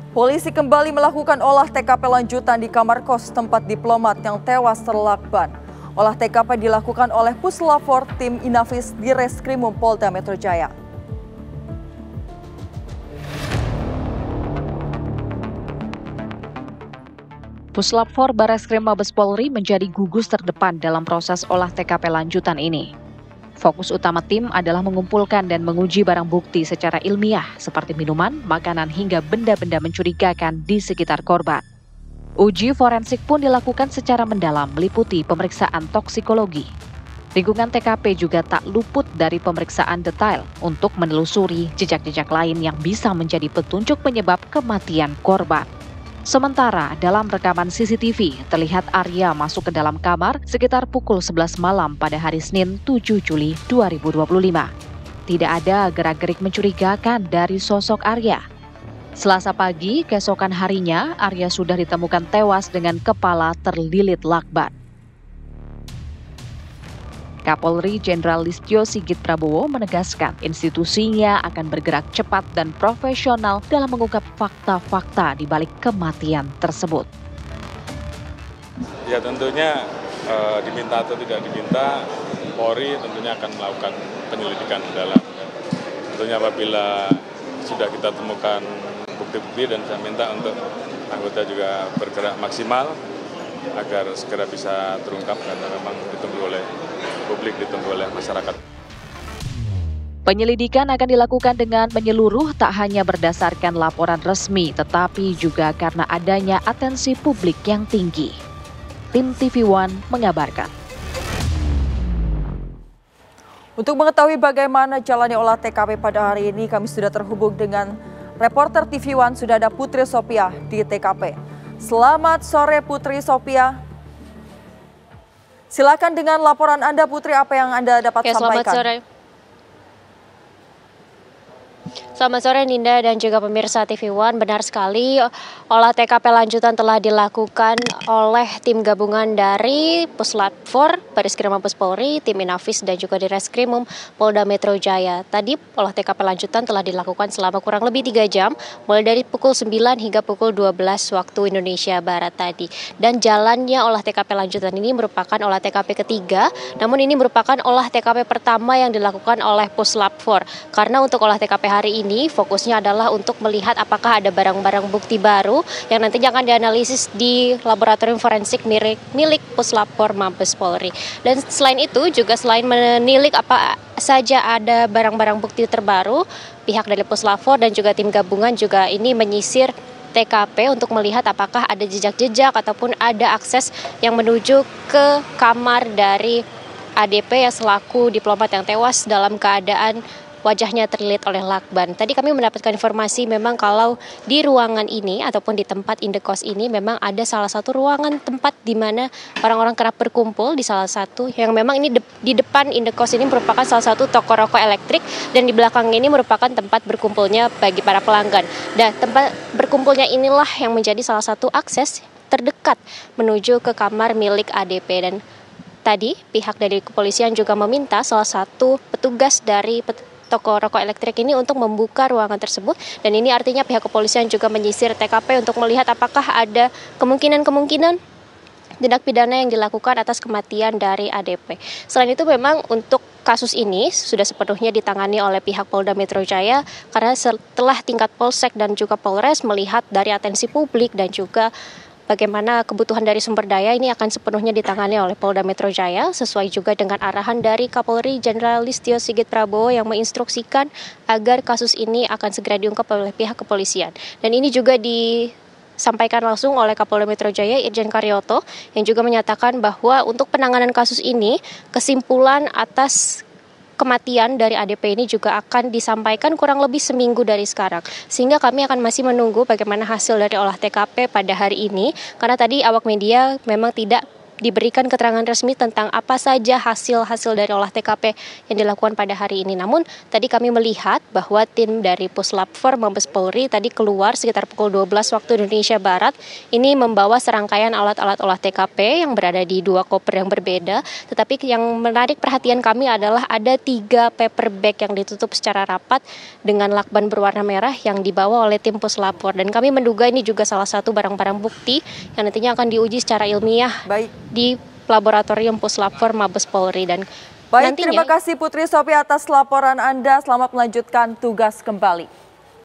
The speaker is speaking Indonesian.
Polisi kembali melakukan olah TKP lanjutan di kamar kos tempat diplomat yang tewas terlakban. Olah TKP dilakukan oleh Puslap 4 tim Inafis di Reskrimum Polda Metro Jaya. Puslap 4 Barreskrim Mabes Polri menjadi gugus terdepan dalam proses olah TKP lanjutan ini. Fokus utama tim adalah mengumpulkan dan menguji barang bukti secara ilmiah seperti minuman, makanan hingga benda-benda mencurigakan di sekitar korban. Uji forensik pun dilakukan secara mendalam meliputi pemeriksaan toksikologi. Lingkungan TKP juga tak luput dari pemeriksaan detail untuk menelusuri jejak-jejak lain yang bisa menjadi petunjuk penyebab kematian korban. Sementara dalam rekaman CCTV terlihat Arya masuk ke dalam kamar sekitar pukul 11 malam pada hari Senin 7 Juli 2025. Tidak ada gerak-gerik mencurigakan dari sosok Arya. Selasa pagi, keesokan harinya, Arya sudah ditemukan tewas dengan kepala terlilit lakban. Kapolri Jenderal Listio Sigit Prabowo menegaskan institusinya akan bergerak cepat dan profesional dalam mengungkap fakta-fakta di balik kematian tersebut. Ya tentunya diminta atau tidak diminta, Polri tentunya akan melakukan penyelidikan mendalam. Tentunya apabila sudah kita temukan bukti-bukti dan saya minta untuk anggota juga bergerak maksimal agar segera bisa terungkap karena memang ditunggu oleh publik, ditunggu oleh masyarakat. Penyelidikan akan dilakukan dengan menyeluruh tak hanya berdasarkan laporan resmi tetapi juga karena adanya atensi publik yang tinggi. Tim TV One mengabarkan. Untuk mengetahui bagaimana jalannya olah TKP pada hari ini, kami sudah terhubung dengan reporter TV One, sudah ada Putri Sophia di TKP. Selamat sore Putri Sophia. Silakan dengan laporan Anda Putri, apa yang Anda dapat sampaikan? Selamat sore. Selamat sore Ninda dan juga pemirsa TV One. Benar sekali, olah TKP lanjutan telah dilakukan oleh tim gabungan dari Puslap 4, Barreskrim Mabes Polri, tim Inafis dan juga di Reskrimum Polda Metro Jaya. Tadi olah TKP lanjutan telah dilakukan selama kurang lebih 3 jam, mulai dari pukul 9 hingga pukul 12 waktu Indonesia Barat tadi. Dan jalannya olah TKP lanjutan ini merupakan olah TKP ketiga, namun ini merupakan olah TKP pertama yang dilakukan oleh Puslap 4. Karena untuk olah TKP hari ini fokusnya adalah untuk melihat apakah ada barang-barang bukti baru yang nantinya akan dianalisis di laboratorium forensik milik Puslap 4 Mabes Polri. Dan selain itu juga selain menilik apa saja ada barang-barang bukti terbaru, pihak dari Puslap 4 dan juga tim gabungan juga ini menyisir TKP untuk melihat apakah ada jejak-jejak ataupun ada akses yang menuju ke kamar dari ADP yang selaku diplomat yang tewas dalam keadaan wajahnya terlilit oleh lakban. Tadi kami mendapatkan informasi memang kalau di ruangan ini ataupun di tempat indekos ini memang ada salah satu ruangan tempat di mana orang-orang kerap berkumpul di salah satu yang memang ini di depan indekos ini merupakan salah satu toko rokok elektrik dan di belakang ini merupakan tempat berkumpulnya bagi para pelanggan. Dan tempat berkumpulnya inilah yang menjadi salah satu akses terdekat menuju ke kamar milik ADP. Dan tadi pihak dari kepolisian juga meminta salah satu petugas dari toko rokok elektrik ini untuk membuka ruangan tersebut, dan ini artinya pihak kepolisian juga menyisir TKP untuk melihat apakah ada kemungkinan tindak pidana yang dilakukan atas kematian dari ADP. Selain itu memang untuk kasus ini sudah sepenuhnya ditangani oleh pihak Polda Metro Jaya karena setelah tingkat Polsek dan juga Polres melihat dari atensi publik dan juga bagaimana kebutuhan dari sumber daya ini akan sepenuhnya ditangani oleh Polda Metro Jaya sesuai juga dengan arahan dari Kapolri Jenderal Listio Sigit Prabowo yang menginstruksikan agar kasus ini akan segera diungkap oleh pihak kepolisian. Dan ini juga disampaikan langsung oleh Kapolda Metro Jaya Irjen Karyoto yang juga menyatakan bahwa untuk penanganan kasus ini kesimpulan atas kematian dari ADP ini juga akan disampaikan kurang lebih seminggu dari sekarang. Sehingga kami akan masih menunggu bagaimana hasil dari olah TKP pada hari ini. Karena tadi awak media memang tidak diberikan keterangan resmi tentang apa saja hasil-hasil dari olah TKP yang dilakukan pada hari ini. Namun tadi kami melihat bahwa tim dari Puslap 4 Mabes Polri tadi keluar sekitar pukul 12 waktu Indonesia Barat. Ini membawa serangkaian alat-alat olah TKP yang berada di 2 koper yang berbeda. Tetapi yang menarik perhatian kami adalah ada 3 paper bag yang ditutup secara rapat dengan lakban berwarna merah yang dibawa oleh tim Puslap 4. Dan kami menduga ini juga salah satu barang-barang bukti yang nantinya akan diuji secara ilmiah di laboratorium Puslap 4 Mabes Polri. Dan baik, terima kasih Putri Sophia atas laporan Anda. Selamat melanjutkan tugas kembali.